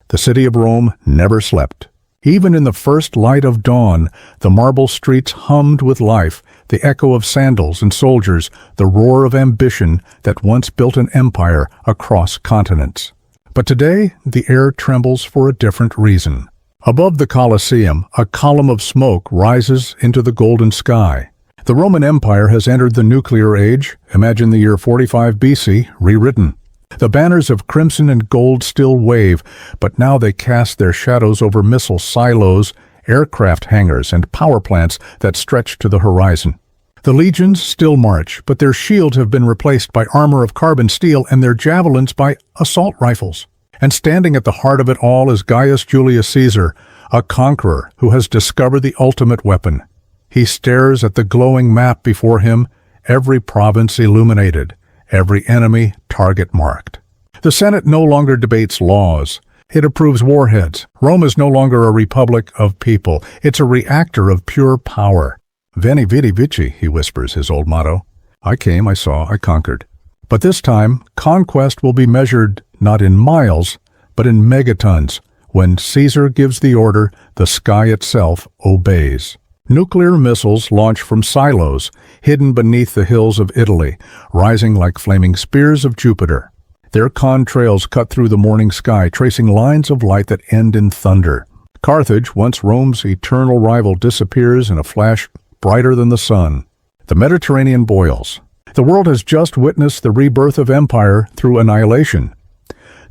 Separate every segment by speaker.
Speaker 1: The city of Rome never slept. Even in the first light of dawn, the marble streets hummed with life, the echo of sandals and soldiers, the roar of ambition that once built an empire across continents. But today, the air trembles for a different reason. Above the Colosseum, a column of smoke rises into the golden sky. The Roman Empire has entered the nuclear age, imagine the year 45 BC, rewritten. The banners of crimson and gold still wave, but now they cast their shadows over missile silos, aircraft hangars, and power plants that stretch to the horizon. The legions still march, but their shields have been replaced by armor of carbon steel and their javelins by assault rifles. And standing at the heart of it all is Gaius Julius Caesar, a conqueror who has discovered the ultimate weapon. He stares at the glowing map before him, every province illuminated, every enemy target marked. The Senate no longer debates laws. It approves warheads. Rome is no longer a republic of people. It's a reactor of pure power. Veni vidi vici, he whispers, his old motto. I came, I saw, I conquered. But this time, conquest will be measured not in miles, but in megatons. When Caesar gives the order, the sky itself obeys. Nuclear missiles launch from silos, hidden beneath the hills of Italy, rising like flaming spears of Jupiter. Their contrails cut through the morning sky, tracing lines of light that end in thunder. Carthage, once Rome's eternal rival, disappears in a flash brighter than the sun. The Mediterranean boils. The world has just witnessed the rebirth of empire through annihilation.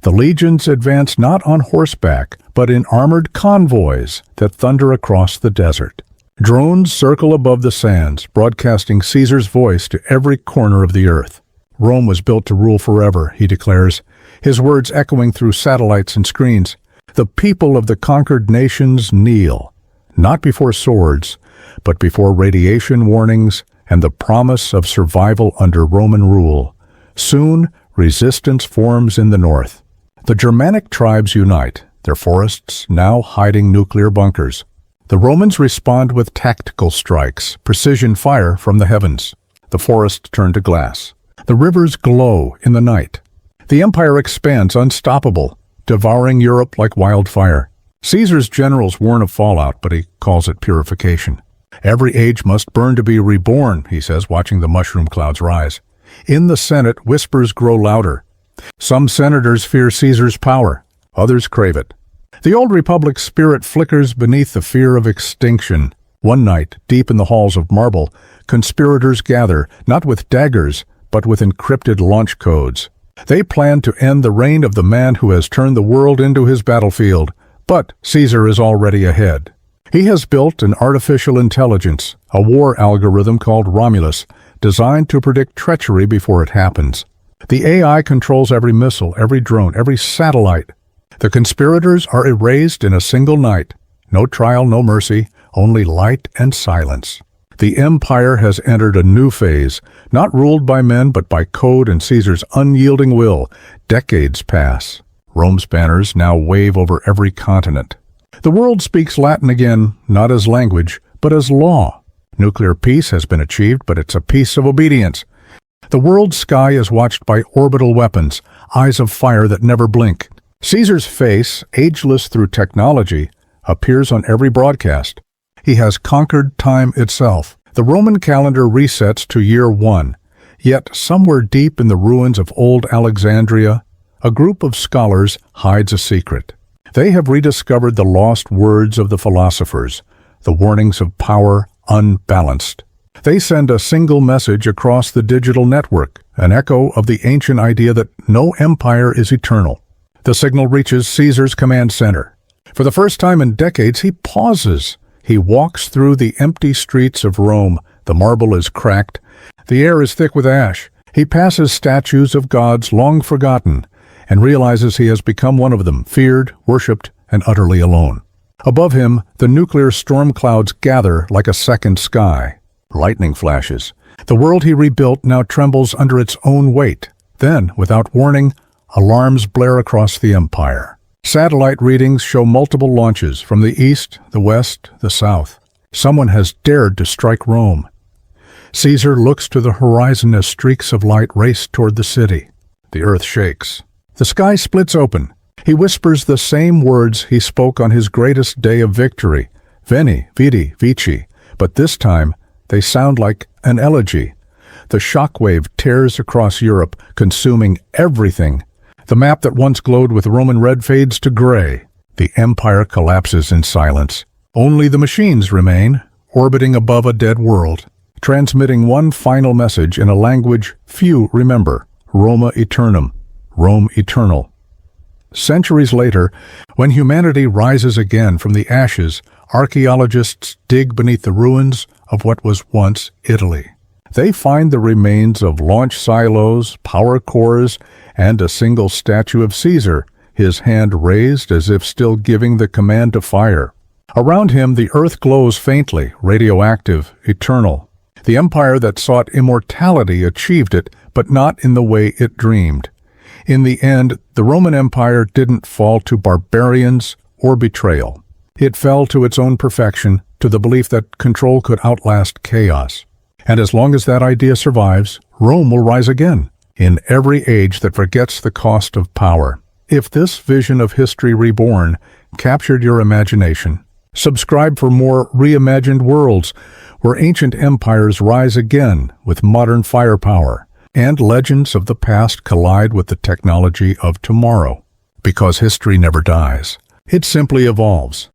Speaker 1: The legions advance not on horseback, but in armored convoys that thunder across the desert. Drones circle above the sands, broadcasting Caesar's voice to every corner of the earth. Rome was built to rule forever, he declares, his words echoing through satellites and screens. The people of the conquered nations kneel, not before swords, but before radiation warnings and the promise of survival under Roman rule. Soon, resistance forms in the north. The Germanic tribes unite, their forests now hiding nuclear bunkers. The Romans respond with tactical strikes, precision fire from the heavens. The forests turn to glass. The rivers glow in the night. The empire expands unstoppable, devouring Europe like wildfire. Caesar's generals warn of fallout, but he calls it purification. Every age must burn to be reborn, he says, watching the mushroom clouds rise. In the Senate, whispers grow louder. Some senators fear Caesar's power. Others crave it. The old republic's spirit flickers beneath the fear of extinction. One night, deep in the halls of marble, conspirators gather, not with daggers, but with encrypted launch codes. They plan to end the reign of the man who has turned the world into his battlefield. But Caesar is already ahead. He has built an artificial intelligence, a war algorithm called Romulus, designed to predict treachery before it happens. The AI controls every missile, every drone, every satellite. The conspirators are erased in a single night. No trial, no mercy, only light and silence. The empire has entered a new phase, not ruled by men but by code and Caesar's unyielding will. Decades pass. Rome's banners now wave over every continent. The world speaks Latin again, not as language, but as law. Nuclear peace has been achieved, but it's a peace of obedience. The world's sky is watched by orbital weapons, eyes of fire that never blink. Caesar's face, ageless through technology, appears on every broadcast. He has conquered time itself. The Roman calendar resets to year 1. Yet somewhere deep in the ruins of old Alexandria, a group of scholars hides a secret. They have rediscovered the lost words of the philosophers, the warnings of power unbalanced. They send a single message across the digital network, an echo of the ancient idea that no empire is eternal. The signal reaches Caesar's command center. For the first time in decades, he pauses. He walks through the empty streets of Rome. The marble is cracked. The air is thick with ash. He passes statues of gods long forgotten and realizes he has become one of them, feared, worshipped, and utterly alone. Above him, the nuclear storm clouds gather like a second sky. Lightning flashes. The world he rebuilt now trembles under its own weight. Then, without warning, alarms blare across the empire. Satellite readings show multiple launches from the east, the west, the south. Someone has dared to strike Rome. Caesar looks to the horizon as streaks of light race toward the city. The earth shakes. The sky splits open. He whispers the same words he spoke on his greatest day of victory, Veni, Vidi, Vici, but this time they sound like an elegy. The shockwave tears across Europe, consuming everything. The map that once glowed with Roman red fades to gray. The empire collapses in silence. Only the machines remain, orbiting above a dead world, transmitting one final message in a language few remember, Roma Eternum, Rome Eternal. Centuries later, when humanity rises again from the ashes, archaeologists dig beneath the ruins of what was once Italy. They find the remains of launch silos, power cores, and a single statue of Caesar, his hand raised as if still giving the command to fire. Around him, the earth glows faintly, radioactive, eternal. The empire that sought immortality achieved it, but not in the way it dreamed. In the end, the Roman Empire didn't fall to barbarians or betrayal. It fell to its own perfection, to the belief that control could outlast chaos. And as long as that idea survives, Rome will rise again, in every age that forgets the cost of power. If this vision of history reborn captured your imagination, subscribe for more reimagined worlds where ancient empires rise again with modern firepower, and legends of the past collide with the technology of tomorrow. Because history never dies. It simply evolves.